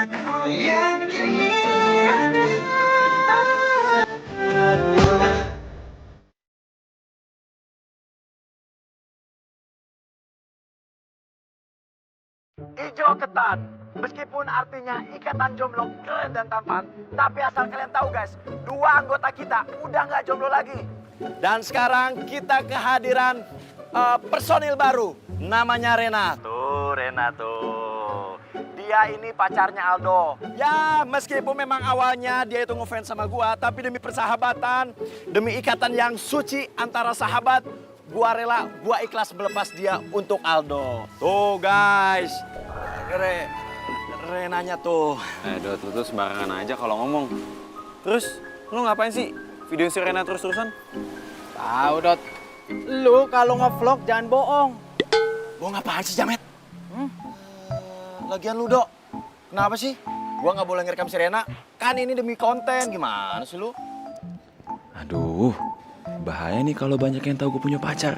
Ijo ketan. Meskipun artinya ikatan jomblo keren dan tampan, tapi asal kalian tahu guys, dua anggota kita udah nggak jomblo lagi. Dan sekarang kita kehadiran personil baru, namanya Rena. Tuh Rena tuh. Dia ini pacarnya Aldo. Ya meskipun memang awalnya dia itu ngefans sama gua, tapi demi persahabatan, demi ikatan yang suci antara sahabat, gua rela, gua ikhlas melepas dia untuk Aldo. Tuh guys, Renanya tuh. Dot, lu tuh sembarangan aja kalau ngomong. Terus, lu ngapain sih videoin si Rena terus-terusan? Tahu Dot, lu kalau ngevlog jangan bohong. Bohong apaan sih Jamet? Lagian lu Dok, kenapa sih? Gua nggak boleh ngerekam si Rena. Kan ini demi konten, gimana sih lu? Aduh, bahaya nih kalau banyak yang tahu gue punya pacar.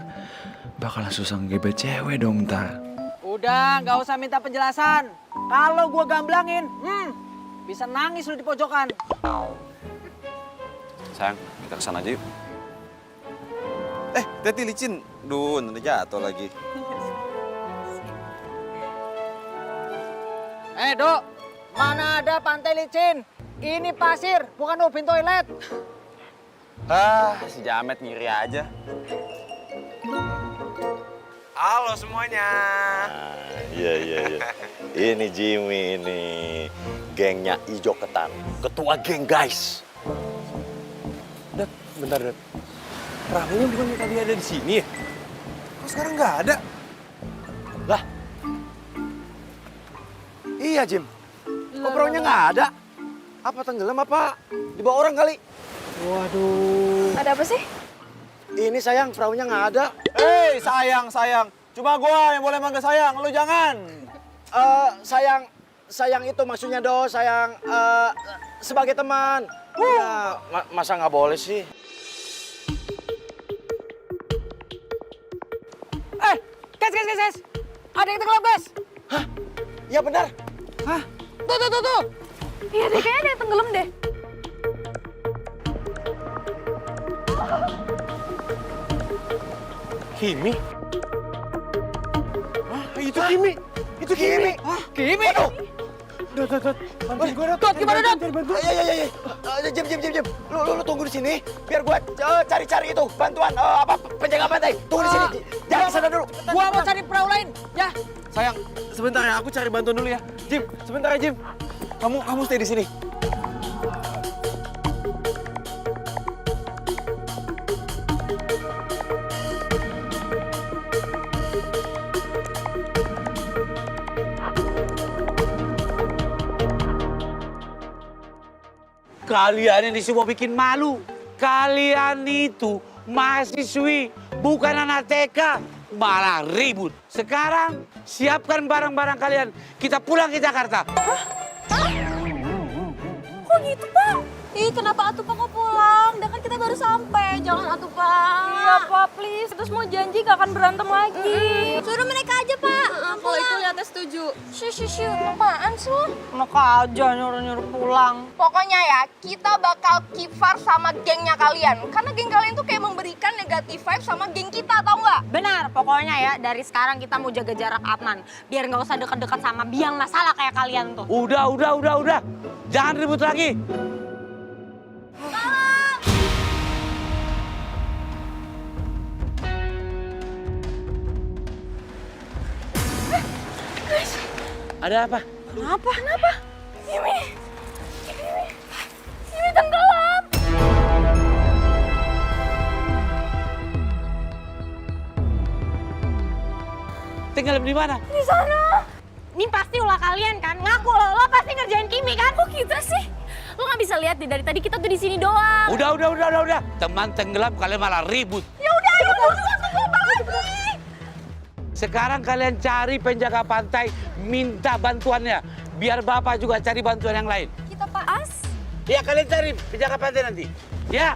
Bakalan susah ngegebet cewek dong ntar. Udah, nggak usah minta penjelasan. Kalau gua gamblangin, bisa nangis lu di pojokan. Sayang, kita kesana aja yuk. Hati-hati licin. Duh, nanti jatuh lagi. Dok, mana ada pantai licin? Ini pasir, bukan ubin toilet. Si Jamet ngiri aja. Halo semuanya. Iya. Ini Jimmy ini. Gengnya Ijo Ketan. Ketua geng guys. Dat, bentar Dat. Perahunya bukan tadi ada di sini ya? Kok sekarang nggak ada? Lah. Iya Jim. Kok perahunya nggak ada? Apa tenggelam apa dibawa orang kali? Waduh. Ada apa sih? Ini sayang, perahunya nggak ada. Sayang. Cuma gua yang boleh manggil sayang, lu jangan. Sayang itu maksudnya sayang sebagai teman. Ya, masa nggak boleh sih? Guys. Ada yang tenggelam, guys. Hah? Ya benar. Hah? Tuh. Iya deh, kayaknya ada yang tenggelam deh. Kimi? Itu Kimi. Itu Kimi. Kimi? Aduh. Dot. Bantuin gua, Dot. Dot, gimana, Dot? Iya. Jim. Lu tunggu di sini biar gua cari-cari itu bantuan penjaga pantai. Tunggu di sini. Jangan ke sana dulu. Gua mau cari perahu lain. Ya. Sayang, sebentar ya, aku cari bantuan dulu ya. Jim, sebentar ya Jim. Kamu stay di sini. Kalian ini semua bikin malu. Kalian itu mahasiswi, bukan anak TK. Malah ribut. Sekarang siapkan barang-barang kalian. Kita pulang ke Jakarta. Kok gitu, Pak? Ih, kenapa atuh Pak kok pulang? Dah kan kita baru sampai. Jangan atuh, Pak. Iya, Pak, please. Terus mau janji gak akan berantem lagi. Suruh mereka aja, Pak. Kalau itu lihatnya setuju. Syu. Apaan sih lo? Enak aja nyuruh-nyuruh pulang. Pokoknya ya, kita bakal keep far sama gengnya kalian. Karena geng kalian tuh kayak memberikan negatif vibe sama geng kita, tau nggak? Benar, pokoknya ya dari sekarang kita mau jaga jarak aman. Biar nggak usah deket-deket sama biang masalah kayak kalian tuh. Udah. Jangan ribut lagi. Ada apa? Kenapa? Kimi tenggelam. Tenggelam di mana? Di sana. Ini pasti ulah kalian kan? Ngaku lo pasti ngerjain Kimi kan? Kok kita sih? Lo nggak bisa lihat dari tadi kita tuh di sini doang. Udah. Teman tenggelam kalian malah ribut. Ya udah, ayo tunggu banget nih. Sekarang kalian cari penjaga pantai, minta bantuannya. Biar Bapak juga cari bantuan yang lain. Kita Pak. Ya, kalian cari penjaga pantai nanti. Ya.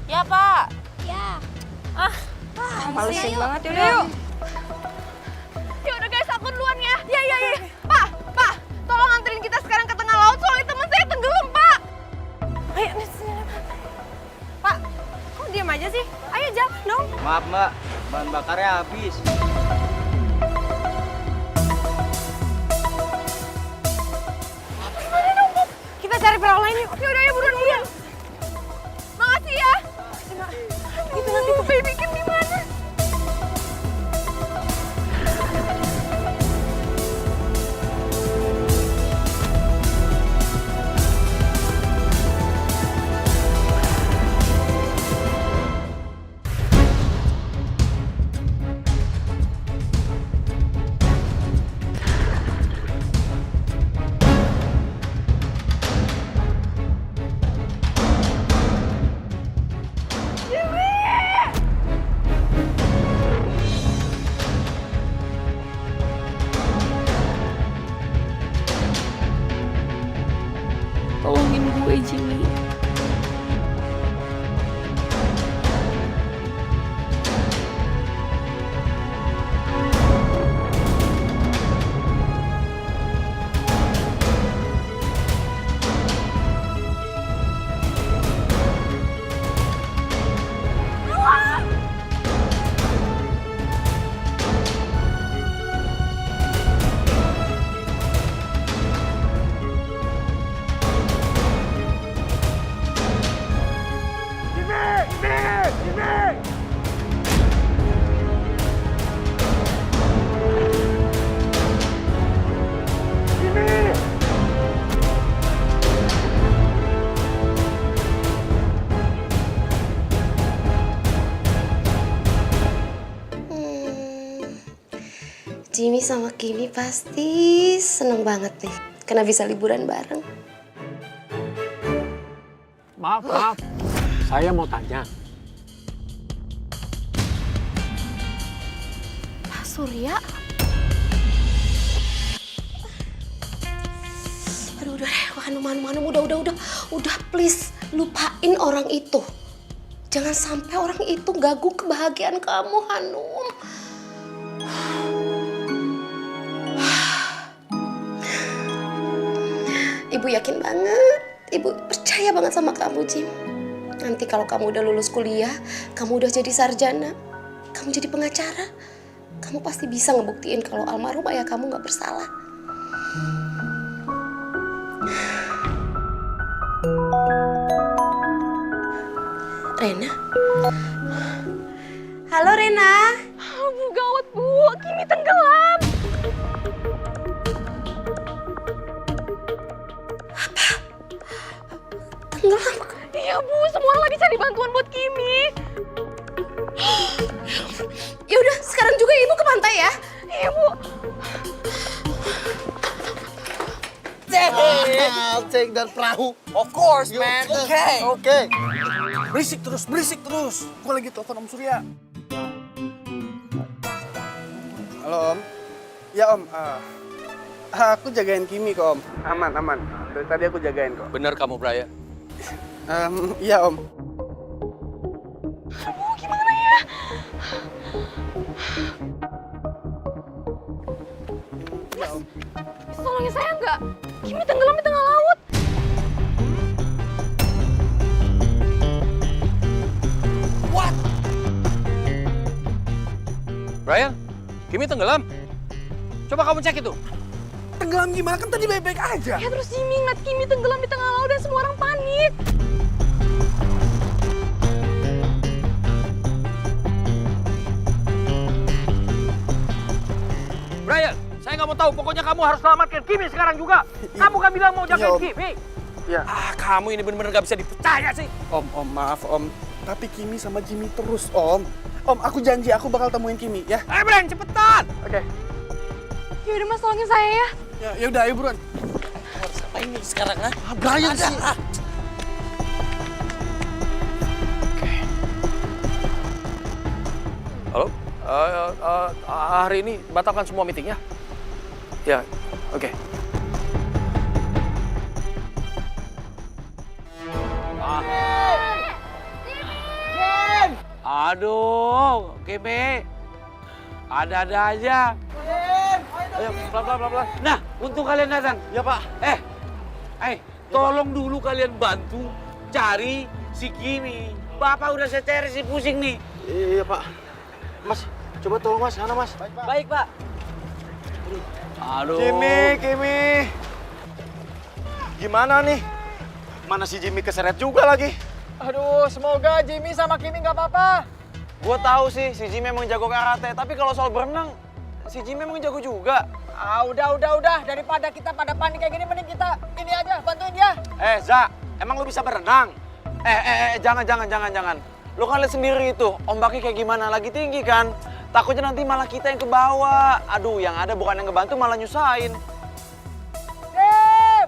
Ya, Pak. Ya. Malesin banget Yuk. Ya udah guys, aku duluan ya. Iya. Pak, tolong anterin kita sekarang Maaf mbak, bahan bakarnya habis. Kita cari perahu lain yuk. Yaudah ya, buruan. Makasih ya. Itu nanti tuh baby Kim di mana? Tolongin gue, Jimmy. Jimmy sama Kimi pasti seneng banget nih karena bisa liburan bareng. Maaf. Saya mau tanya. Pak Surya? Aduh, udah deh, Hanum, udah please lupain orang itu. Jangan sampai orang itu ganggu kebahagiaan kamu, Hanum. Ibu yakin banget, Ibu percaya banget sama kamu, Jim. Nanti kalau kamu udah lulus kuliah, kamu udah jadi sarjana, kamu jadi pengacara, kamu pasti bisa ngebuktiin kalau almarhum ayah kamu gak bersalah. Rena? Halo, Rena. Bu, gawat Bu, Kimi tenggelam. Tenggelam? Iya Bu, semua orang lagi cari bantuan buat Kimi. Ya udah, sekarang juga Ibu ke pantai ya. Iya Bu. I'll take that perahu. Of course, man. Okay. Berisik terus. Gue lagi telepon Om Surya. Halo Om. Ya Om, aku jagain Kimi kok Om. Aman. Dari tadi aku jagain kok. Bener kamu, Brian. Iya Om. Bu, gimana ya? Iya Om. Bisa tolongin saya nggak? Kimi tenggelam di tengah laut. Brian, Kimi tenggelam. Coba kamu cek itu. Tenggelam gimana? Kan tadi baik-baik aja. Ya terus Jimmy ngeliat Kimi tenggelam di tengah laut dan semua orang panik. Brian, saya nggak mau tahu. Pokoknya kamu harus selamatkan Kimi sekarang juga. Kamu kan bilang mau jagain Om. Kimi. Iya. Kamu ini bener-bener nggak bisa dipercaya sih. Om, maaf Om. Tapi Kimi sama Jimmy terus Om. Om, aku janji aku bakal temuin Kimi ya. Ayo Brian, cepetan. Oke. Ya udah Mas, tolongin saya ya. Ya udah, ayo buruan. Apa ini sekarang, ha? Brian sih. Halo, hari ini batalkan semua meetingnya. Ya, oke. Aduh, Kimi. Ada-ada aja. Ayo, pelan-pelan. Nah, untuk kalian datang. Ya Pak. Tolong dulu kalian bantu cari si Kimi. Bapak udah stres sih pusing nih. Iya Pak. Mas, coba tolong Mas, sana Mas. Baik, Pak. Aduh. Kimi. Gimana nih? Mana si Jimmy keseret juga lagi? Aduh, semoga Jimmy sama Kimi nggak apa-apa. Gue tahu sih si Jimmy emang jago karate, tapi kalau soal berenang, si Jimmy emang jago juga. Ah, udah. Daripada kita pada panik kayak gini, mending kita ini aja, bantuin dia. Za, emang lu bisa berenang? Jangan. Lu kan lihat sendiri itu, ombaknya kayak gimana, lagi tinggi kan? Takutnya nanti malah kita yang ke bawah. Aduh, yang ada bukan yang ngebantu malah nyusahin. Jim!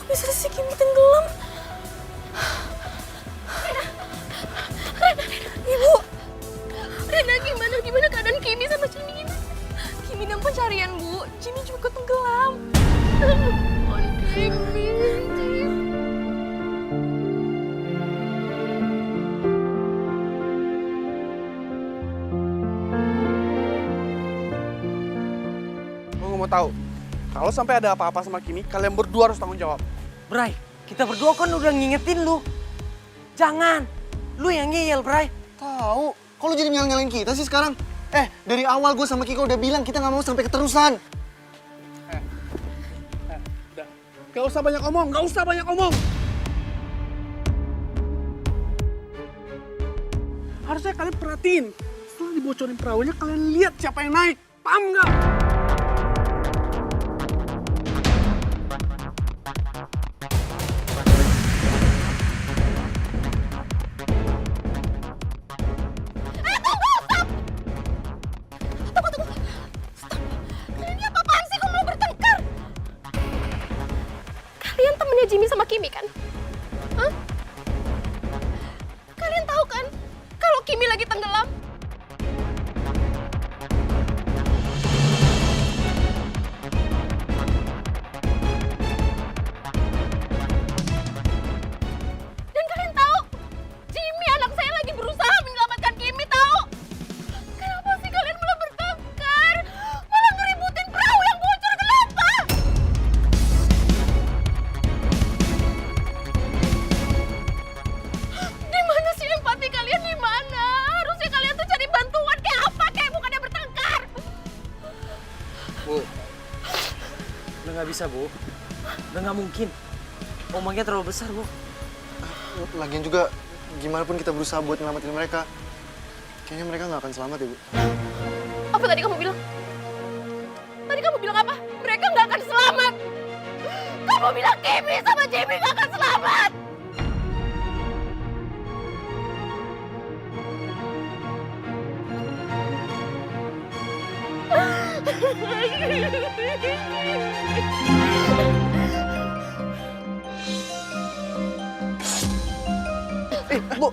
Bisa sih Kimi tenggelam. Ibu. Rena gimana keadaan Kimi sama Jimmy gimana? Kimi dalam pencarian, Bu. Jimmy juga tenggelam. Oh, Kimi. Gue nggak mau tahu. Kalau sampai ada apa-apa sama Kimi, kalian berdua harus tanggung jawab. Bray, kita berdua kan udah ngingetin lu. Jangan, lu yang ngeyel, Bray. Tahu, kok lu jadi nyalain kita sih sekarang? Dari awal gue sama Kiko udah bilang kita nggak mau sampai keterusan. Udah. Gak usah banyak omong. Harusnya kalian perhatiin. Setelah dibocorin perahunya, kalian lihat siapa yang naik. Paham nggak? Kalian temennya Jimmy sama Kimi kan? Hah? Kalian tahu kan kalau Kimi lagi tenggelam? Dan kalian tahu Jimmy anak saya lagi berusaha menyelamatkan Kimi, tahu? Kenapa sih kalian malah bertengkar? Malah ngeributin perahu yang bocor, kenapa? Di mana sih empati kalian, di mana? Harusnya kalian tuh cari bantuan kayak apa, kayak bukannya bertengkar. Bu, udah nggak bisa, Bu. Udah nggak mungkin. Ombaknya terlalu besar, Bu. Lagian juga, gimana pun kita berusaha buat nyelamatin mereka, kayaknya mereka nggak akan selamat ya, Bu. Apa tadi kamu bilang? Tadi kamu bilang apa? Mereka nggak akan selamat. Kamu bilang Kimi sama Jimmy nggak akan selamat. Bu.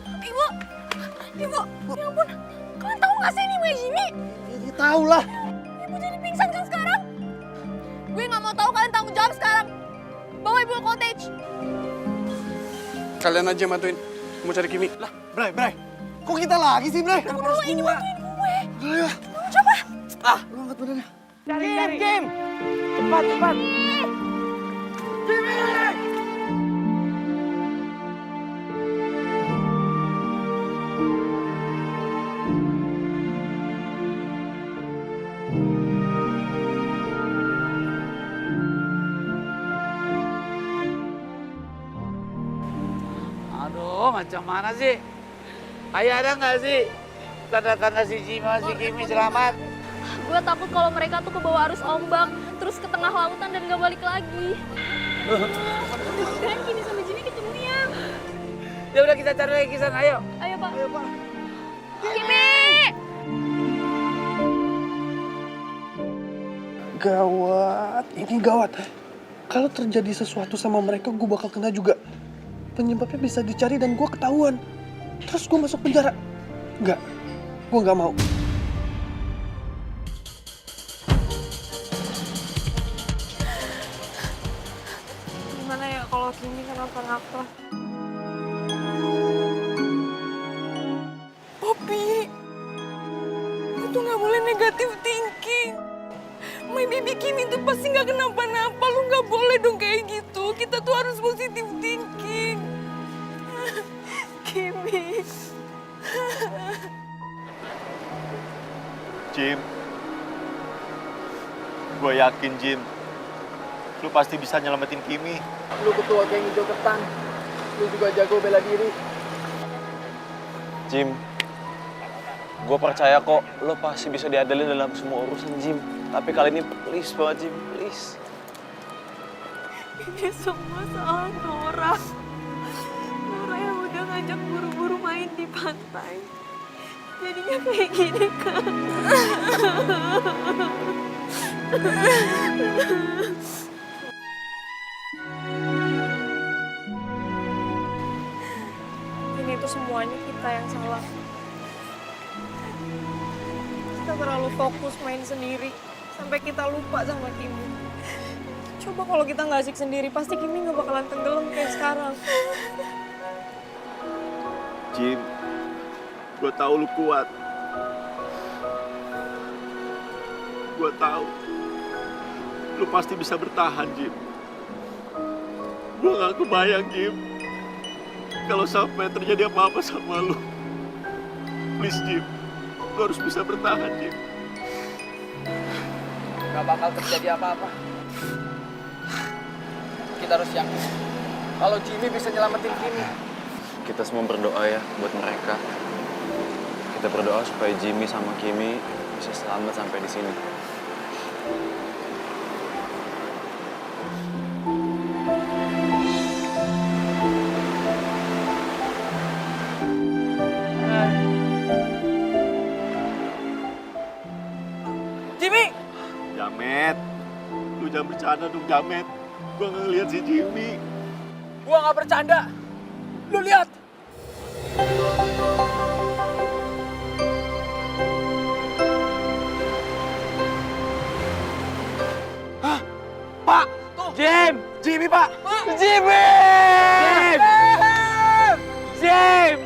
Ibu, ya ampun. Kalian tahu nggak sih ini Mbak Jimmy? Ini tahu lah. Ibu jadi pingsan kan sekarang? Gue nggak mau tahu, kalian tanggung jawab sekarang. Bawa ibu ke cottage. Kalian aja bantuin. Mau cari Kimi. Lah, Bray. Kok kita lagi sih, Bray? Aku dulu ini bantuin gue. Ayo. Coba. Lu angkat badannya. Kim. Cepat. Aduh, macam mana sih? Ayah ada nggak sih tanda-tanda si Jima, si Kimi selamat? Gue takut kalau mereka tuh kebawa arus ombak, terus ke tengah lautan dan gak balik lagi. Keren Kimi sama Jimmy ketemuan. Ya udah kita cari lagi sana, ayo. Ayo Pak. Kimi! Gawat, ini gawat. Kalau terjadi sesuatu sama mereka, gue bakal kena juga. Penyebabnya bisa dicari dan gue ketahuan. Terus gue masuk penjara. Enggak, gue nggak mau. Gimana ya kalau Kimi kenapa-napa? Poppy, lu tuh nggak boleh negatif thinking. Bibi Kimi tuh pasti nggak kenapa-napa. Lu nggak boleh dong kayak gitu. Kita tuh harus positive thinking. Kimi. Jim, gue yakin Jim, lu pasti bisa nyelamatin Kimi. Lu ketua geng hijau ketan. Lu juga jago bela diri. Jim, gue percaya kok lo pasti bisa diadalin dalam semua urusan Jim. Tapi kali ini please banget Jim, please. Ini semua salah Nora. Nora yang udah ngajak buru-buru main di pantai. Jadinya kayak gini kan. Ini tuh semuanya kita yang salah. Kita terlalu fokus main sendiri sampai kita lupa sama Kimi. Coba kalau kita nggak asik sendiri, pasti Kimi nggak bakalan tenggelam kayak sekarang. Jim, gue tahu lu kuat. Gue tahu lu pasti bisa bertahan, Jim. Gue gak kebayang, Jim, kalau sampai terjadi apa-apa sama lu. Please, Jim, lu harus bisa bertahan, Jim. Gak bakal terjadi apa-apa. Kita harus yakin kalau Jimmy bisa nyelamatin Kimi. Kita semua berdoa ya buat mereka. Kita berdoa supaya Jimmy sama Kimi bisa selamat sampai di sini. Jimmy! Jamet, lu jangan bercanda dong, Jamet. Gua nggak ngeliat si Jimmy. Gua nggak bercanda. Lu lihat. Hah? Pak! Tuh. Jim! Jimmy, Pak! Jimmy! Jim!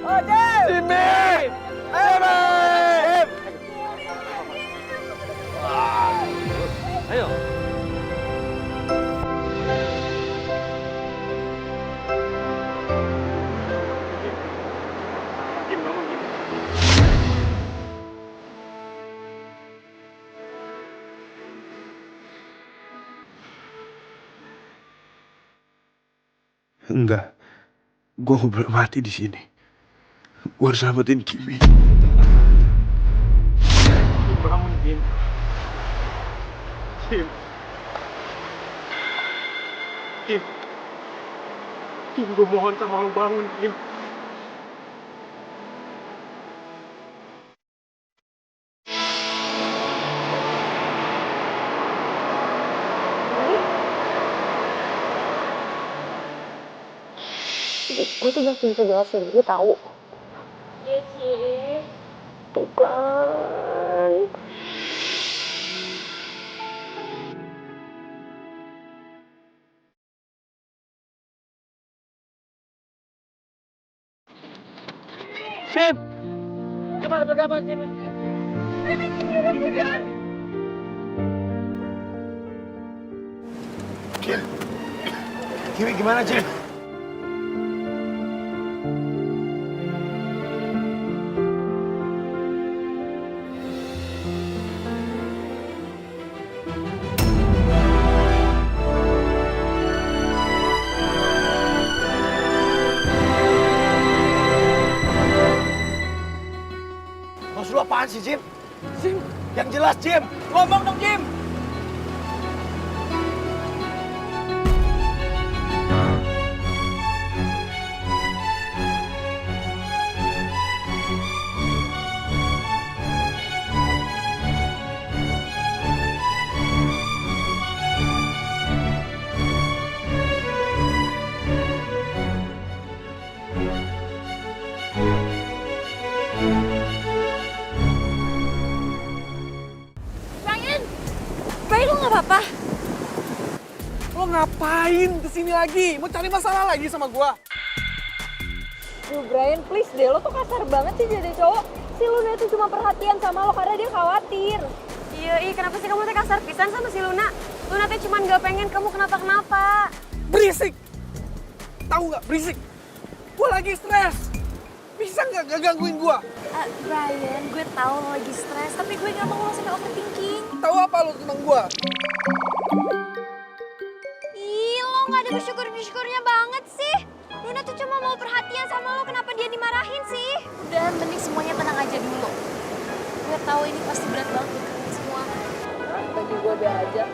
Oh, Jim! Jimmy! Ayo. Jim, bangun, Jim. Enggak. Gue nggak boleh mati di sini. Gue harus selamatin Kimi. Bangun, Jim. Jim. Jim. Jim, gue mohon sama lu bangun, Jim. Gue tuh gak bisa jelasin, gue tahu. Iya sih. Bukan. Jim! Gimana berkabar, Jim? Jim. Kimi gimana, Jim? Maksud lu apaan sih, Jim? Jim! Yang jelas, Jim! Ngomong dong, Jim! Brian, lu nggak apa-apa? Lo ngapain kesini lagi? Mau cari masalah lagi sama gua? Duh, Brian, please deh. Lo tuh kasar banget sih jadi cowok. Si Luna itu cuma perhatian sama lo karena dia khawatir. Iya, kenapa sih kamu teh kasar pisan sama si Luna? Luna teh cuma gak pengen kamu kenapa-kenapa. Berisik! Tahu nggak, berisik! Gue lagi stres! Bisa nggak gangguin gue? Brian, gue tahu lo lagi stres, tapi gue gak mau lo sampai overthinking. Tahu apa lo tentang gue? Ih, lo gak ada bersyukur-bersyukurnya banget sih. Luna tuh cuma mau perhatian sama lo, kenapa dia dimarahin sih? Udah, mending semuanya tenang aja dulu. Gue tahu ini pasti berat banget buat kalian semua. Bagi gue biar aja.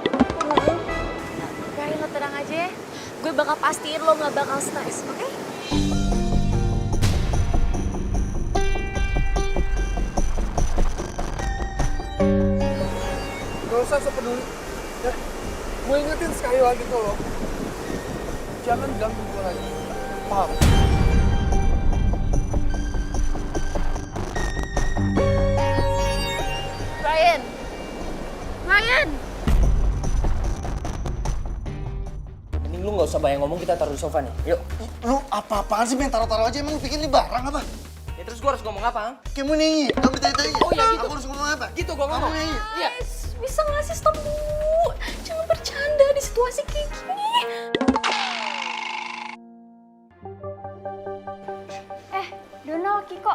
Brian, lo tenang aja ya. Gue bakal pastiin lo gak bakal stres, oke? Gak usah sepeduli. Ya, gue ingetin sekali lagi tuh lo. Jangan ganggu gue lagi. Paham? Brian! Brian! Mending lu nggak usah banyak ngomong, kita taruh di sofa nih. Yuk. Lu apa-apaan sih main taruh-taruh aja, emang lu pikir ini barang apa? Ya terus gua harus ngomong apa, Ang? Kayak mau nyanyi, kamu tanya-tanya. Oh iya gitu. Aku harus ngomong apa? Gitu gua ngomong. Kamu nyanyi. Iya. Bisa nggak sih stop dulu? Jangan bercanda di situasi kayak gini. Donald, Kiko,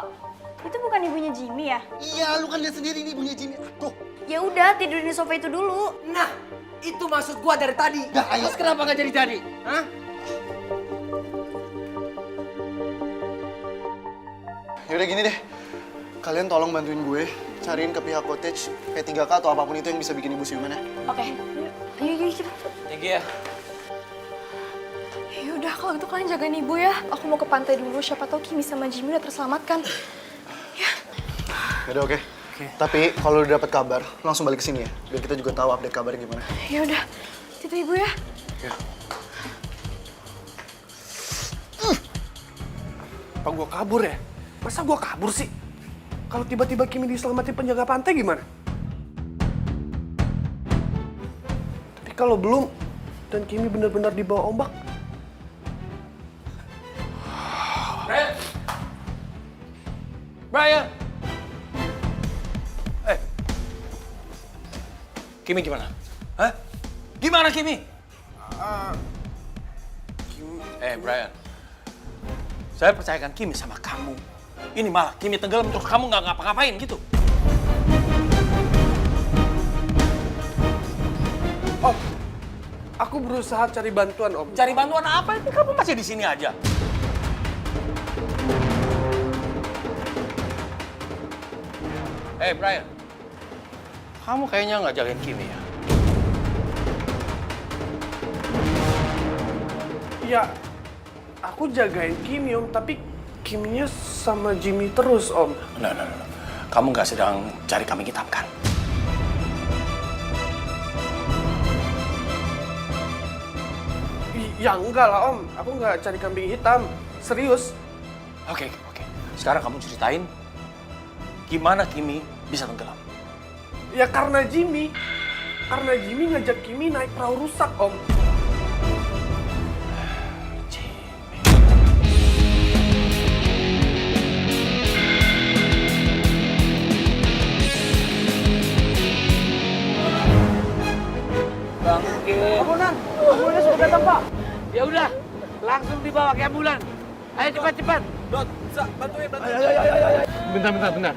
itu bukan ibunya Jimmy ya? Iya, lu kan lihat sendiri ini punya Jimmy. Tuh. Ya udah, tidur di sofa itu dulu. Nah, itu maksud gua dari tadi. Dah, ayo. Terus kenapa nggak jadi? Hah? Yaudah gini deh, kalian tolong bantuin gue cariin ke pihak cottage P3K atau apapun itu yang bisa bikin ibu siuman ya. Oke, yuk cepet. Thank you ya. Ya udah, kalau gitu kalian jagain ibu ya. Aku mau ke pantai dulu, siapa tahu Kimi sama Jimmy udah terselamatkan. Yaudah oke. Tapi kalau udah dapat kabar, langsung balik ke sini ya, biar kita juga tahu update kabarnya gimana. Ya udah, itu ibu ya. Ya. Apa gue kabur ya? Masa gue kabur sih? Kalau tiba-tiba Kimi diselamatin penjaga pantai gimana? Tapi kalau belum, dan Kimi benar-benar dibawa ombak, Brian! Kimi gimana? Hah? Gimana Kimi? Brian. Saya percayakan Kimi sama kamu. Ini malah Kimi tenggelam terus kamu nggak ngapa-ngapain gitu. Om, aku berusaha cari bantuan Om. Cari bantuan apa? Itu kamu masih di sini aja. Brian. Kamu kayaknya nggak jagain Kimi ya? Ya, aku jagain Kimi Om, tapi Kiminya sama Jimmy terus Om. No. Kamu nggak sedang cari kambing hitam kan? Ya enggak lah Om, aku nggak cari kambing hitam. Serius. Oke. Sekarang kamu ceritain gimana Kimi bisa tenggelam. Ya karena Jimmy ngajak Kimi naik perahu rusak Om. Ambulan sudah datang, Pak. Ya udah, langsung dibawa ke ambulan. Ayo cepat. Dot, bantuin. Ayo. Bentar.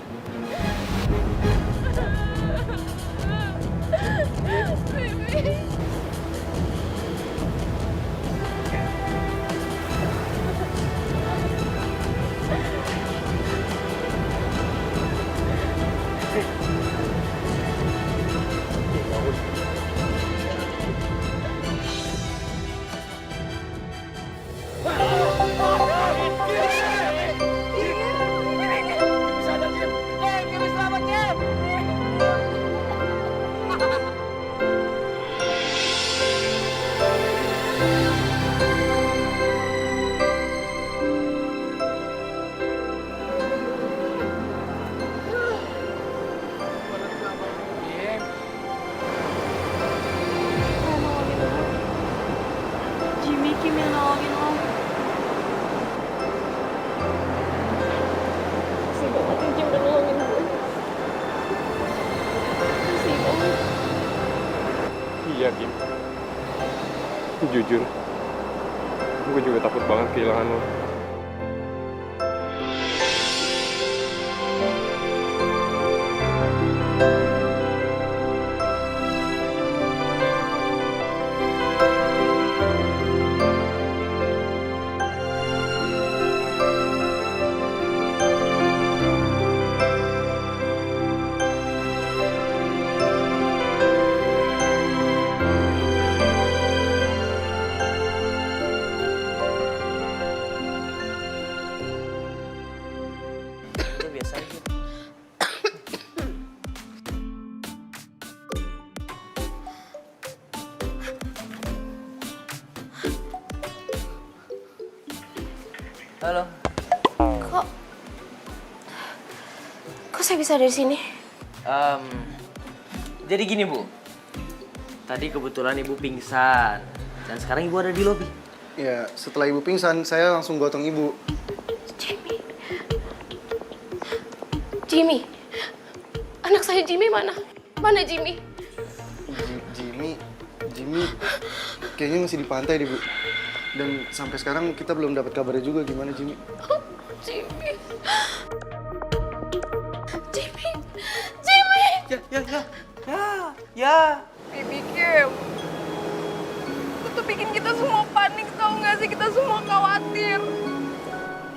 Jujur, gue juga takut banget kehilangan lo. Udah biasa aja. Halo. Kok saya bisa ada di sini? Jadi gini Bu, tadi kebetulan Ibu pingsan dan sekarang Ibu ada di lobi. Ya, setelah ibu pingsan, saya langsung gotong ibu. Jimmy, anak saya Jimmy mana? Mana Jimmy? Jimmy, kayaknya masih di pantai deh, Bu. Dan sampai sekarang kita belum dapat kabarnya juga gimana Jimmy. Jimmy. Ya. Baby Kim, itu tuh bikin kita semua panik, tau gak sih? Kita semua khawatir.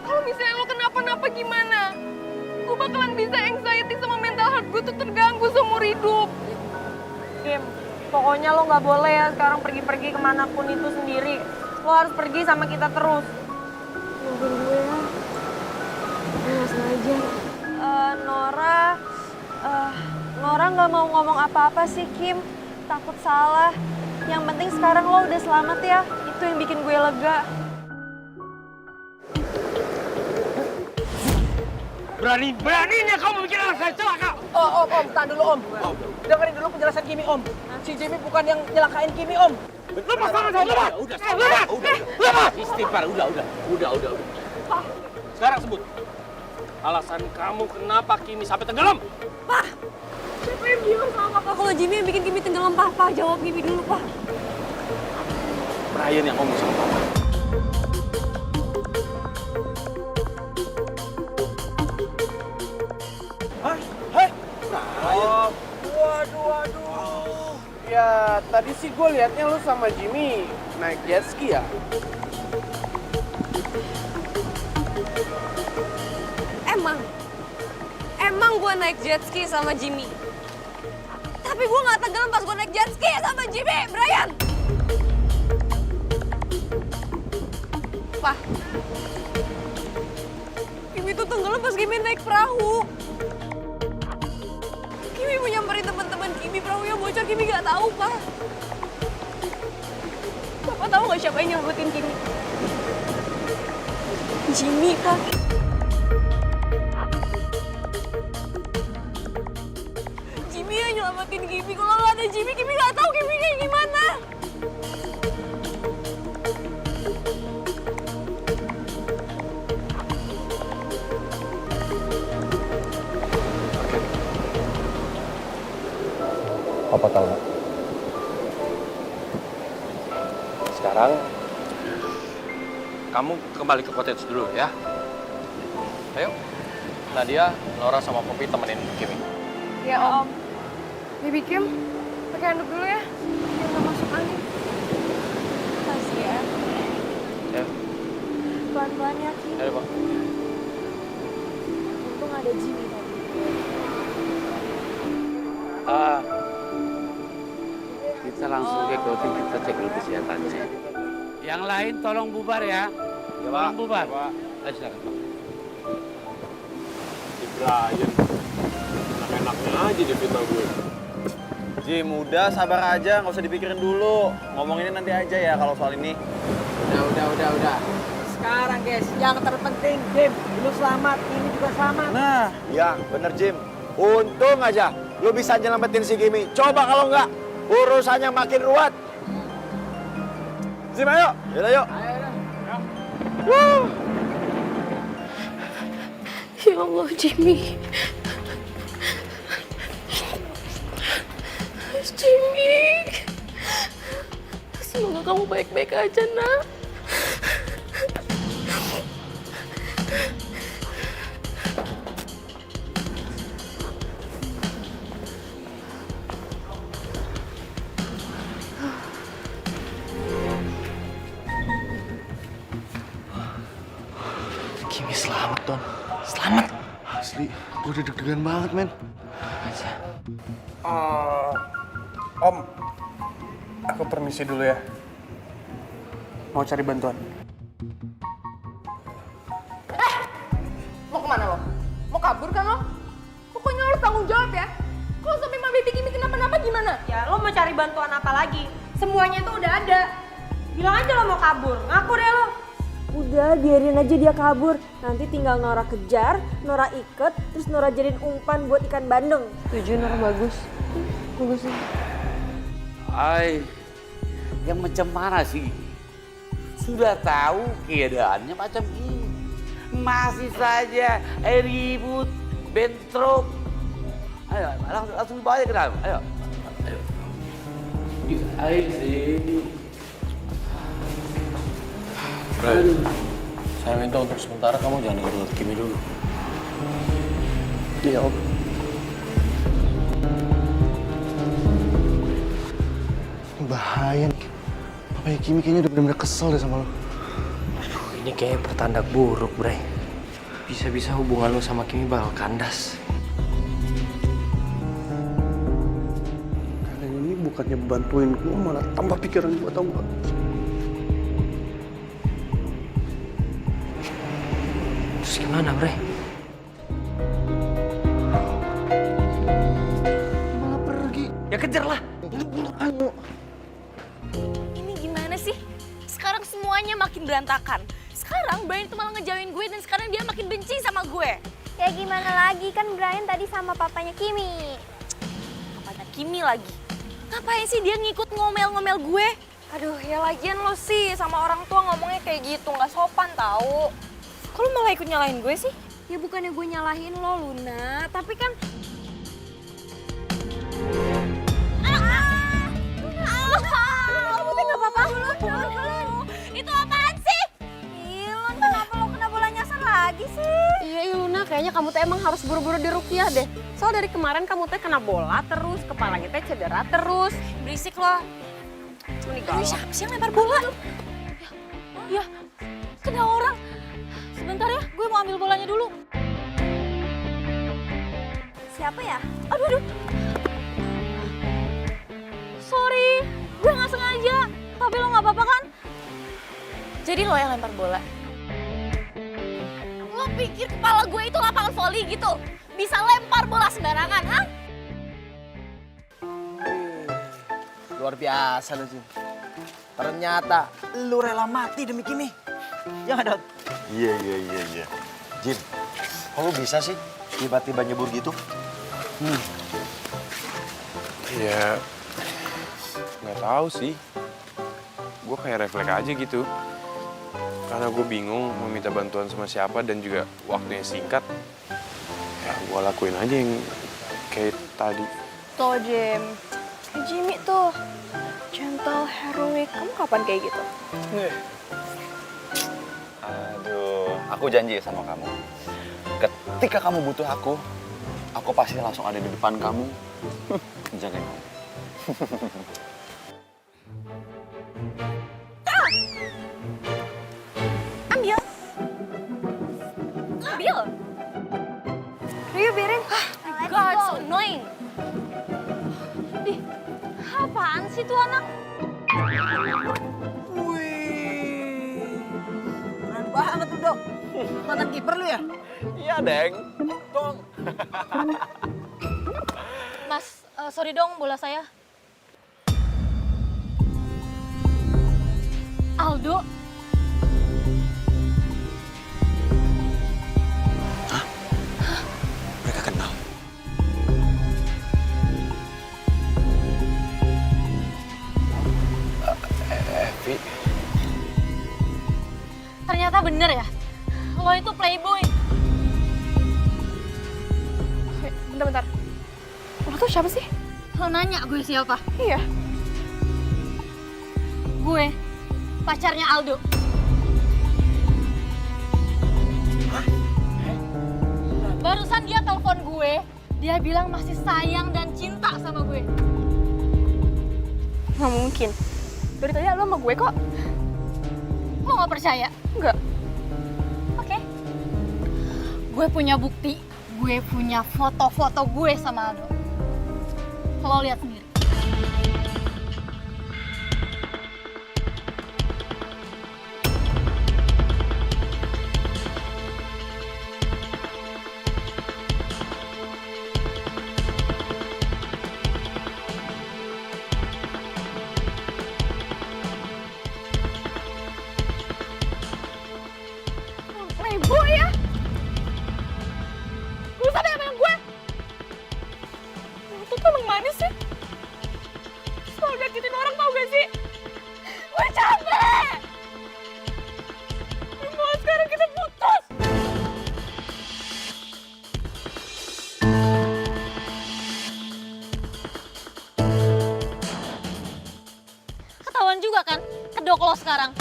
Kalau misalnya lo kenapa-napa gimana? Gue bakalan bisa anxiety sama mental health gue tuh terganggu seumur hidup. Kim, pokoknya lo nggak boleh ya sekarang pergi-pergi kemanapun itu sendiri. Lo harus pergi sama kita terus. Maafin gue ya. Gue nggak sengaja. Nora nggak mau ngomong apa-apa sih, Kim. Takut salah. Yang penting sekarang lo udah selamat ya. Itu yang bikin gue lega. Berani-beraninya kamu bikin anak saya celaka. Om, tahan dulu Om. Dengerin dulu penjelasan Kimi Om. Si Jimmy bukan yang nyelakain Kimi Om. Lepas tangan saya, lepas. Lepas. Istighfar, udah. Sekarang sebut. Alasan kamu kenapa Kimi sampai tenggelam? Pak, siapa yang bilang sama Papa kalau Jimmy yang bikin Kimi tenggelam? Papa, jawab Kimi dulu, Pak. Brian yang ngomong sama Papa. Waduh. Ya, tadi sih gue liatnya lu sama Jimmy naik jet ski ya? Emang gue naik jet ski sama Jimmy. Tapi gue gak tenggelam pas gue naik jet ski sama Jimmy, Brian. Pak, Kimi tuh tenggelam pas Kimi naik perahu. Kimi mau nyamperin teman-teman Kimi, perahunya bocor, Kimi gak tahu, Pak. Bapak tahu gak siapa yang nyelamatin Kimi? Jimmy, Pak. Jimmy yang nyelamatin Kimi. Kalau nggak ada Jimmy, Kimi nggak tahu Kimi kayak gimana. Papa tahu. Sekarang kamu kembali ke cottage dulu ya. Ayo, Nadia, Nora sama Poppy temenin Kimi. Ya Om. Baby Kim, pakai handuk dulu ya. Biar nggak masuk angin. Makasih ya. Ya, Pelan-pelan ya, Kim. ayo Pak. Untung ada Jimmy tadi. Kita langsung ke clothing, kita cek dulu kesehatannya. Yang lain tolong bubar ya. Tolong bubar. Ayo silakan Pak. Si Brian, enak-enaknya aja dia fitnah gue. Jim, udah sabar aja, nggak usah dipikirin dulu. Ngomonginnya nanti aja ya kalau soal ini. Udah. Sekarang guys, yang terpenting Jim, lu selamat, ini juga selamat. Nah, ya bener Jim. Untung aja lu bisa nyelamatin si Kimi. Coba kalau nggak, urusannya makin ruwet. Jim, ayo. Yuk. Ya Allah, Jimmy. Jimmy. Semoga kamu baik-baik aja, nak. Kimi selamat, Don. Selamat. Asli, gue udah deg-degan banget, men. Om, aku permisi dulu ya. Mau cari bantuan. Mau kemana lo? Mau kabur kan lo? Pokoknya lo harus tanggung jawab ya. Kalau sampai Mama Baby Kimi kenapa-napa gimana? Ya lo mau cari bantuan apa lagi? Semuanya tuh udah ada. Bilang aja lo mau kabur, ngaku deh lo. Udah, biarin aja dia kabur. Nanti tinggal Nora kejar, Nora iket, terus Nora jadiin umpan buat ikan bandeng. Tujuh, Nora bagus. Bagus sih. Yang macam mana sih? Sudah tahu keadaannya macam ini. Masih saja ribut, bentrok. Ayo, langsung dibawa aja ke dalam. Ayo. Ayo sini. Ray, saya minta untuk sementara kamu jangan dengar Kimi dulu. Iya, Om. Bahaya nih. Papanya Kimi kayaknya udah bener-bener kesel deh sama lo. Ini kayak pertanda buruk, Bre. Bisa-bisa hubungan lo sama Kimi bakal kandas. Kalian ini bukannya bantuin gue, malah tambah pikiran gue, tau gak? Terus gimana, Bre? Malah pergi. Ya kejar lah. Ayo. Ini gimana sih? Sekarang semuanya makin berantakan. Sekarang Brian itu malah ngejauhin gue dan sekarang dia makin benci sama gue. Ya gimana lagi, kan Brian tadi sama papanya Kimi. Papanya Kimi lagi. Ngapain sih dia ngikut ngomel-ngomel gue? Aduh, ya lagian lo sih sama orang tua ngomongnya kayak gitu, nggak sopan tahu. Kok lo malah ikut nyalahin gue sih? Ya bukannya gue nyalahin lo, Luna, tapi kan... Kamu tuh nggak apa-apa? Itu apaan sih? Ilon, kenapa lo kena bola nyasar lagi sih? Iya, Luna, kayaknya kamu tuh emang harus buru-buru diruqyah deh. Soalnya dari kemarin kamu tuh kena bola terus, kepalanya teh cedera terus. Berisik lo. Ini siapa sih yang lempar bola? Ya, kena orang. Sebentar ya, gue mau ambil bolanya dulu. Siapa ya? Aduh. Sorry, gue nggak sengaja. Tapi lo nggak apa-apa kan? Jadi lo yang lempar bola? Lo pikir kepala gue itu lapangan voli gitu? Bisa lempar bola sembarangan, ha? Luar biasa lo, Jim. Ternyata lu rela mati demi Kimi. Ya nggak, Dot? Iya. Jim, kok lu bisa sih tiba-tiba nyebur gitu? Ya, nggak tahu sih. Gue kayak refleks aja gitu. Karena gue bingung mau minta bantuan sama siapa dan juga waktunya singkat. Ya, gue lakuin aja yang kayak tadi. Tuh, Jim. Kayak Jimmy tuh. Gentle, heroic. Kamu kapan kayak gitu? Aduh, aku janji sama kamu. Ketika kamu butuh aku pasti langsung ada di depan kamu. Jagain kamu. Ambil. Rio, biarin. God, so annoying. Ih, apaan sih tuh anak? Wih, keren banget tuh, Dok. Mantan kiper lu ya? Iya, Deng. Dong. Mas, sorry dong bola saya. Aldo. Mereka kenal. Evi. Ternyata bener ya, lo itu playboy. Bentar. Lo tuh siapa sih? Lo nanya gue siapa? Iya. Gue pacarnya Aldo. Barusan dia telepon gue, dia bilang masih sayang dan cinta sama gue. Nggak mungkin. Dari tadi lo sama gue kok. Lo gak percaya? Enggak. Oke. Gue punya bukti, gue punya foto-foto gue sama Aldo. Lo lihat sendiri. Playboy ya? Gue sama yang gue. Itu tuh emang manis sih. Selalu nyakitin orang tau gak sih? Gue capek. Gue mau sekarang kita putus. Ketahuan juga kan, kedok lo sekarang.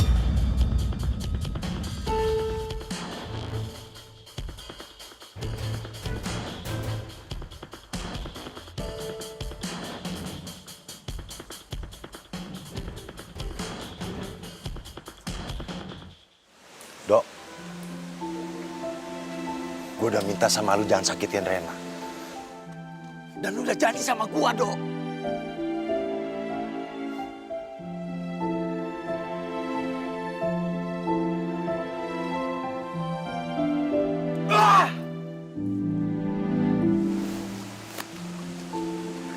Dok, gue udah minta sama lu jangan sakitin Rena. Dan lu udah janji sama gua, Dok.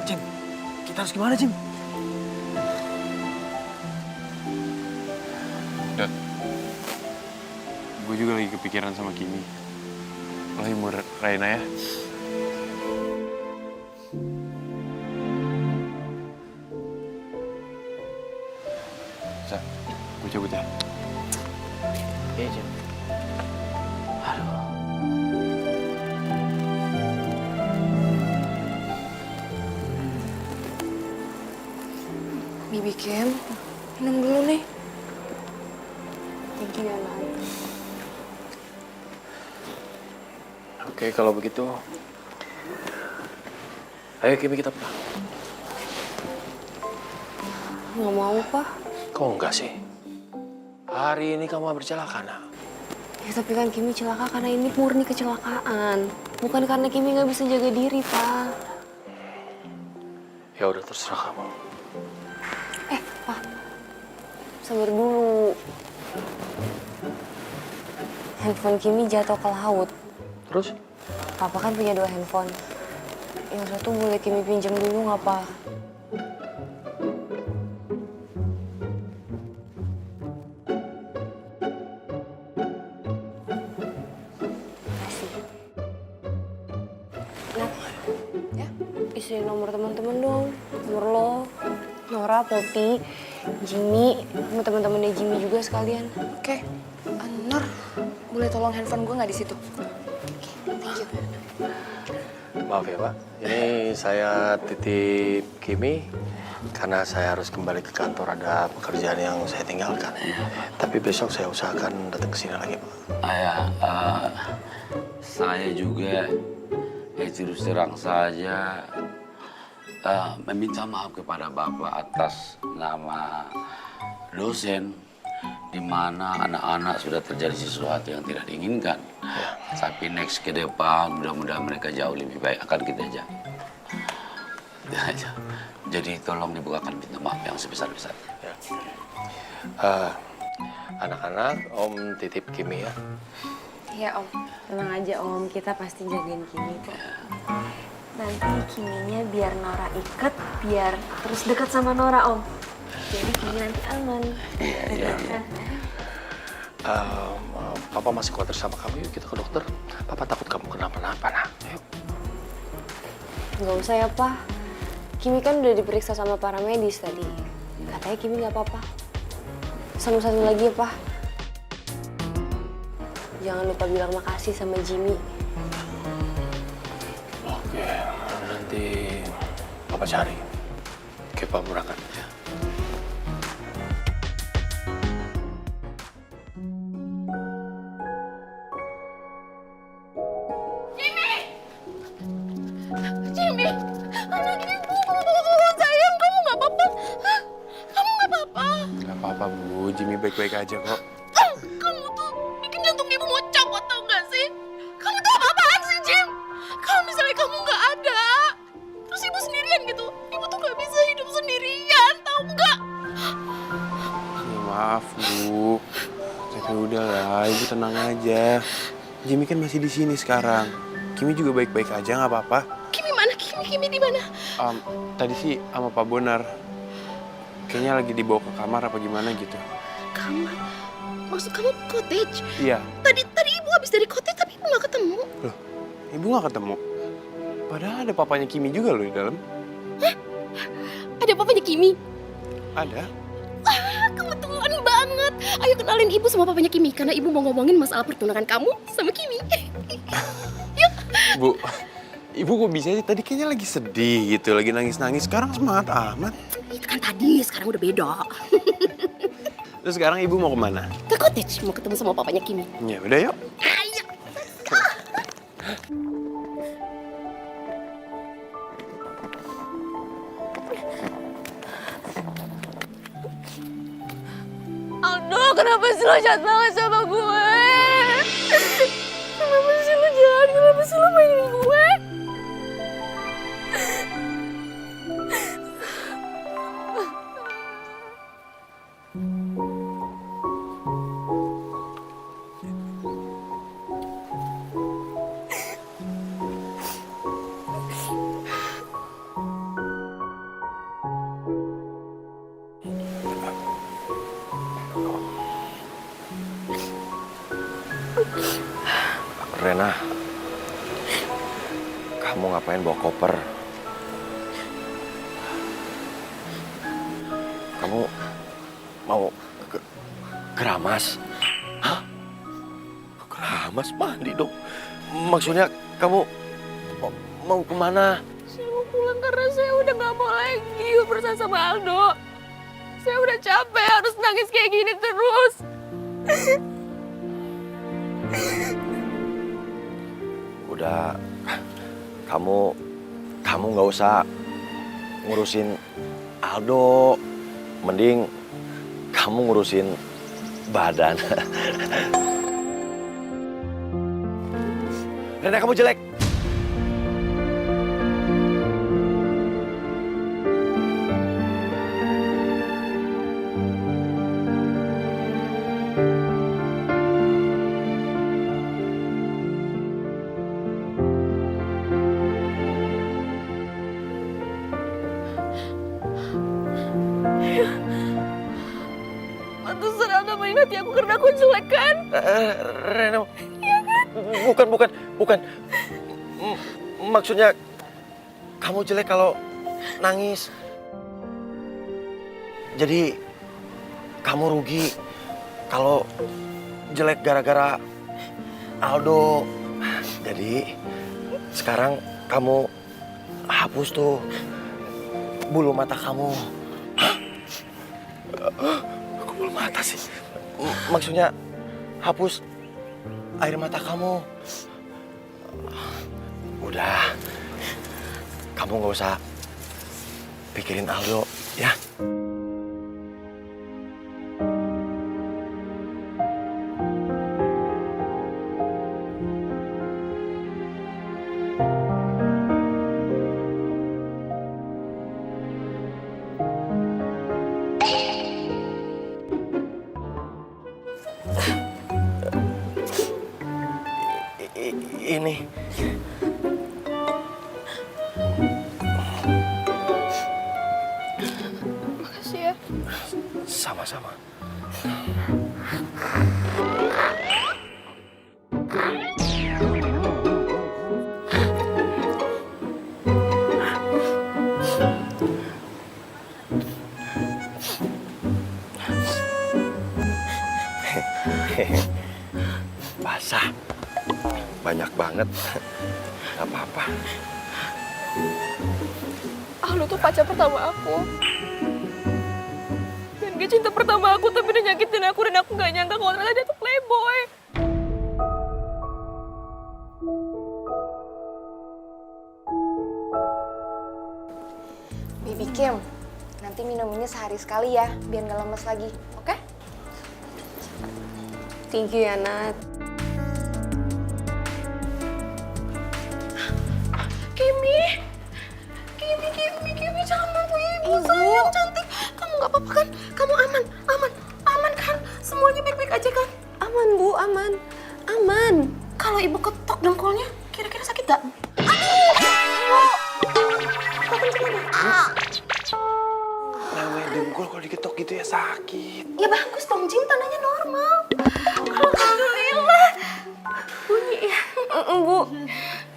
Jim, kita harus gimana, Jim? Dot, gue juga lagi kepikiran sama Kimi. Lo hibur Raina ya. Sa, gue cabut ya. Oke, Jim. Bibi Kim, minum dulu nih. Thank you ya, Mam. Oke, kalau begitu, ayo Kimi kita pulang. Nggak mau, Pak. Kok enggak sih? Hari ini kamu bercelaka, Nak. Ya, tapi kan Kimi celaka karena ini murni kecelakaan. Bukan karena Kimi nggak bisa jaga diri, Pak. Ya udah, terserah kamu. Pak, sabar dulu. Handphone Kimi jatuh ke laut. Terus? Papa kan punya 2 handphone. Yang satu boleh Kimi pinjam dulu nggak, Pak? Makasih. Nah, ya, isi nomor teman-teman dong. Nomor lo, Nora, Poppy, Jimmy, sama teman-temannya Jimmy juga sekalian. Oke. Nur, boleh tolong handphone gue nggak di situ? Thank you. Maaf ya, Pak. Ini saya titip Kimi karena saya harus kembali ke kantor, ada pekerjaan yang saya tinggalkan. Tapi besok saya usahakan datang ke sini lagi, Pak. Saya juga terus terang saja meminta maaf kepada Bapak atas nama dosen, di mana anak-anak sudah terjadi sesuatu yang tidak diinginkan. Tapi next ke depan, mudah-mudahan mereka jauh lebih baik akan kita jaga. Jadi tolong dibukakan pintu maaf yang sebesar-besarnya. Anak-anak, Om titip Kimi ya. Iya, Om. Tenang aja, Om. Kita pasti jagain Kimi kok. Nanti Kiminya biar Nora iket, biar terus dekat sama Nora, Om. Jadi Kimi nanti aman. Iya. Papa masih khawatir sama kamu, yuk kita ke dokter. Papa takut kamu kenapa-napa, nah. Yuk. Nggak usah ya, Pak. Kimi kan udah diperiksa sama para medis tadi. Katanya Kimi nggak apa-apa. Sama satu lagi ya, Pak. Jangan lupa bilang makasih sama Jimmy. Oke, nanti Papa cari. Oke, Papa berangkat ya. Jimmy baik-baik aja kok. Kamu tuh bikin jantung ibu mau copot, tau gak sih? Kamu tuh apa-apaan sih, Jim? Kalau misalnya kamu nggak ada, terus ibu sendirian gitu, ibu tuh nggak bisa hidup sendirian, tau nggak? Ya, maaf Bu, tapi udahlah, Ibu tenang aja. Jimmy kan masih di sini sekarang. Kimi juga baik-baik aja, nggak apa-apa. Kimi mana? Kimi di mana? Tadi sih sama Pak Bonar. Kayaknya lagi dibawa ke kamar apa gimana gitu. Kamar? Maksud kamu cottage? Iya. Tadi ibu habis dari cottage tapi ibu nggak ketemu. Loh, Ibu nggak ketemu? Padahal ada papanya Kimi juga loh di dalam. Hah? Ada papanya Kimi? Ada. Kebetulan banget. Ayo kenalin ibu sama papanya Kimi karena ibu mau ngomongin masalah pertunangan kamu sama Kimi. Bu, Ibu kok bisa sih? Tadi kayaknya lagi sedih gitu, lagi nangis-nangis. Sekarang semangat amat. Itu kan tadi, sekarang udah beda. Terus sekarang Ibu mau kemana? Ke cottage, mau ketemu sama papanya Kimi. Ya udah yuk. Ayo. Aldo, kenapa sih lo jahat banget sama gue? Kenapa sih lo jahat? Kenapa sih lo mainin gue? Rena, kamu ngapain bawa koper? Kamu mau ke Keramas? Hah? Keramas mandi dong? Maksudnya kamu mau kemana? Saya mau pulang karena saya udah gak mau lagi bersama sama Aldo. Saya udah capek harus nangis kayak gini terus. Udah, kamu nggak usah ngurusin Aldo. Mending kamu ngurusin badan. Rena, kamu jelek. Pantesan Aldo mengingati aku karena aku jelek kan? Rena, Iya kan? bukan. Maksudnya kamu jelek kalau nangis. Jadi kamu rugi kalau jelek gara-gara Aldo. Jadi sekarang kamu hapus tuh bulu mata kamu. Hah? Kok bulu mata sih? Maksudnya hapus air mata kamu. Udah, kamu nggak usah pikirin Aldo, ya. Ini. Makasih ya. Sama-sama. Basah. Banyak banget. Gak apa-apa. Aldo tuh pacar pertama aku. Dan dia cinta pertama aku tapi dia nyakitin aku dan aku gak nyangka kalau ternyata dia tuh playboy. Baby Kim, nanti minumnya sehari sekali ya, biar gak lemes lagi, oke? Thank you ya, Nat. Kimi, jangan bantu ibu, sayang cantik. Kamu nggak apa-apa kan? Kamu aman kan? Semuanya baik-baik aja kan? Aman, Bu, aman. Kalau ibu ketok dengkulnya, kira-kira sakit gak? Namanya dengkul kalau diketok gitu ya sakit. Ya bagus dong, Jim, tandanya normal. Alhamdulillah. Bunyi ya. Bu.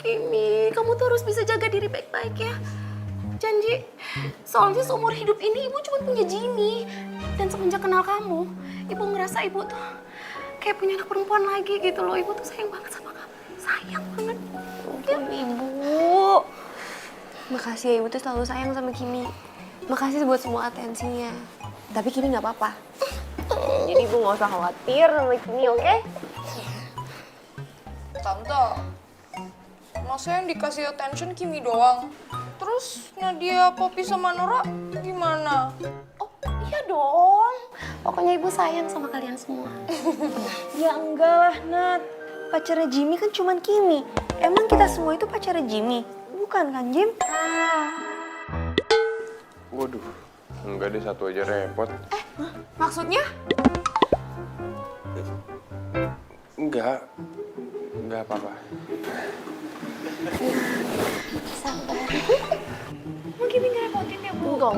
Kimi, kamu tuh harus bisa jaga diri baik-baik ya. Janji. Soalnya seumur hidup ini ibu cuma punya Jimmy. Dan semenjak kenal kamu, ibu ngerasa ibu tuh kayak punya anak perempuan lagi gitu loh. Ibu tuh sayang banget sama kamu. Sayang banget. Ibu. Makasih ya, Ibu tuh selalu sayang sama Kimi. Makasih buat semua atensinya. Tapi Kimi nggak apa-apa. Jadi Ibu nggak usah khawatir sama Kimi, oke? Tante, masa yang dikasih attention Kimi doang? Terus Nadia, Poppy sama Nora gimana? Oh iya dong. Pokoknya ibu sayang sama kalian semua. Ya enggak lah, Nat. Pacarnya Jimmy kan cuman Kimi. Emang kita semua itu pacarnya Jimmy? Bukan kan, Jim? Waduh, enggak deh, satu aja repot. Maksudnya? Enggak apa-apa. Sabar. Mau Kimi ngerepotin ya, Bu? Enggak.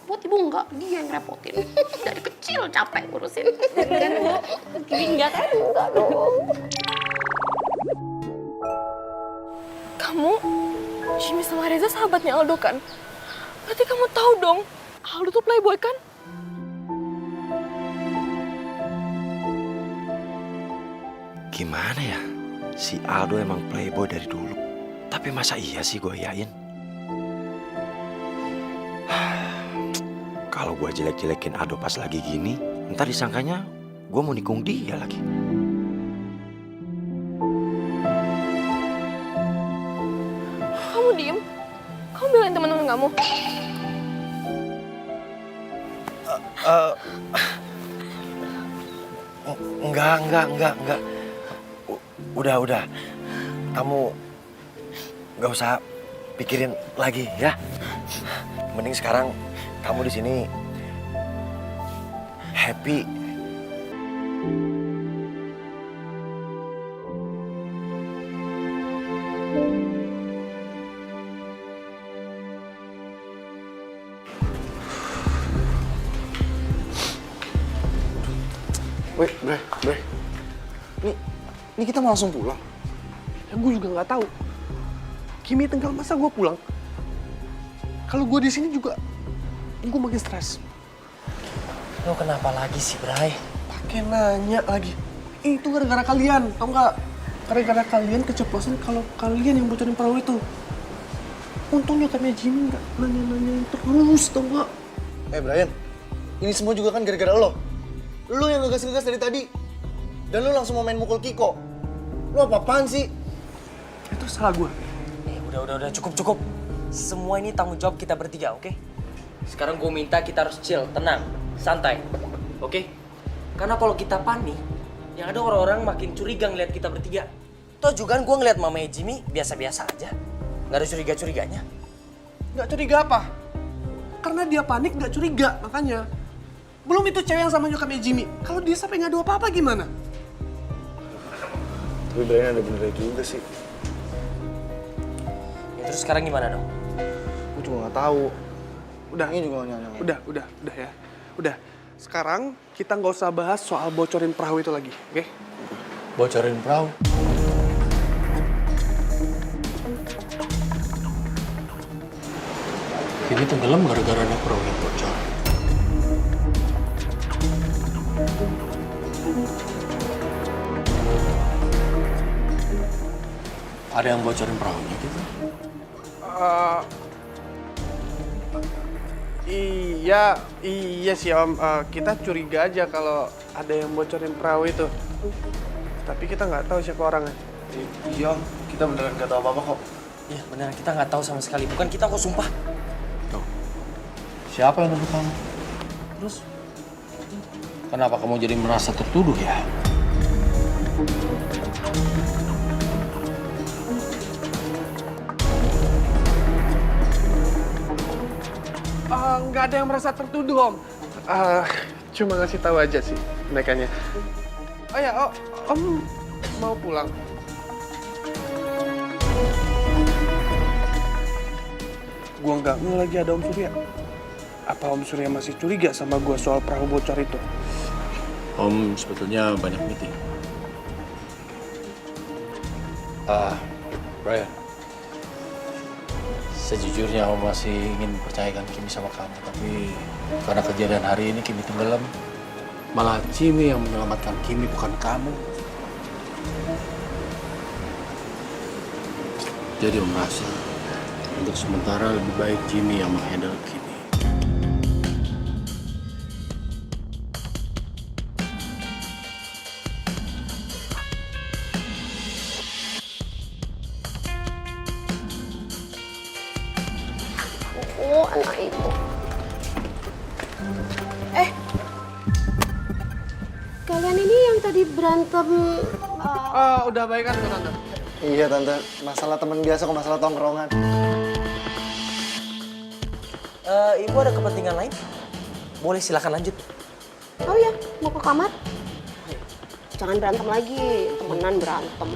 Buat ibu enggak, dia yang ngerepotin. Dari kecil capek ngurusin. Kan, Bu? Kimi enggak kan? Enggak dong. Kamu, Jimmy sama Reza sahabatnya Aldo kan? Berarti kamu tahu dong, Aldo tuh playboy kan? Gimana ya? Si Aldo emang playboy dari dulu. Tapi masa iya sih gue yain? Kalau gue jelek-jelekin Aldo pas lagi gini, ntar disangkanya gue mau nikung dia lagi. Kamu diem? Kamu belain teman-teman kamu? Enggak. Udah. Kamu nggak usah pikirin lagi ya. Mending sekarang kamu di sini happy. Wait, Bre. Ini kita mau langsung pulang. Ya gue juga nggak tahu. Kimi tinggal masa gue pulang. Kalau gue di sini juga, gue makin stres. Lo kenapa lagi sih, Bray? Pakai nanya lagi. Itu gara-gara kalian, tau nggak? Gara-gara kalian keceplosan kalau kalian yang bocorin perahu itu. Untungnya katanya Jimmy nggak nanya-nanyain terus, tau nggak? Brian, ini semua juga kan gara-gara lo. Lo yang ngegas-ngegas dari tadi. Dan lo langsung mau main mukul Kiko. Lo apa-apaan sih? Itu salah gue. Udah, cukup. Semua ini tanggung jawab kita bertiga, oke? Sekarang gue minta kita harus chill, tenang, santai, oke? Karena kalau kita panik, yang ada orang-orang makin curiga ngeliat kita bertiga. Toh juga kan gue ngeliat mamanya Jimmy biasa-biasa aja. Nggak ada curiga-curiganya. Nggak curiga apa? Karena dia panik nggak curiga, makanya. Belum itu cewek yang sama nyokapnya Jimmy. Kalau dia sampai ngadu apa-apa gimana? Tapi Brian ada benernya juga sih. Ya terus sekarang gimana dong? Gue juga nggak tahu. Udah. Ini juga nanya. Udah ya. Udah. Sekarang kita nggak usah bahas soal bocorin perahu itu lagi, oke? Bocorin perahu? Ini tenggelam gara-gara ada perahu yang bocor. Ada yang bocorin perahunya gitu? Iya sih Om. Kita curiga aja kalau ada yang bocorin perahu itu. Tapi kita nggak tahu siapa orangnya. Iya, kita beneran nggak tahu apa-apa kok. Iya beneran kita nggak tahu sama sekali. Bukan kita kok, sumpah. Tuh, siapa yang nuduh kamu? Terus? Kenapa kamu jadi merasa tertuduh ya? Nggak ada yang merasa tertuduh, Om. Cuma ngasih tahu aja sih merekanya. Oh ya, Om mau pulang. Gua nggak ngeh lagi ada Om Surya. Apa Om Surya masih curiga sama gua soal perahu bocor itu? Om sebetulnya banyak meeting. Brian. Sejujurnya Om masih ingin percayakan Kimi sama kamu, tapi karena kejadian hari ini Kimi tenggelam. Malah Jimmy yang menyelamatkan Kimi, bukan kamu. Jadi Om rasa untuk sementara lebih baik Jimmy yang menghandle Kimi. Oh, anak ibu. Kalian ini yang tadi berantem. Udah baik kan, Tante? Iya, Tante. Masalah teman biasa kok, masalah tongkrongan. Ibu ada kepentingan lain? Boleh silakan lanjut. Oh ya, mau ke kamar? Jangan berantem lagi, temenan berantem.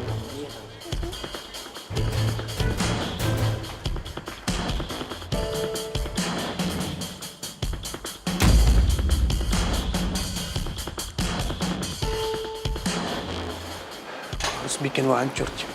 Harus bikin lo hancur, Cip.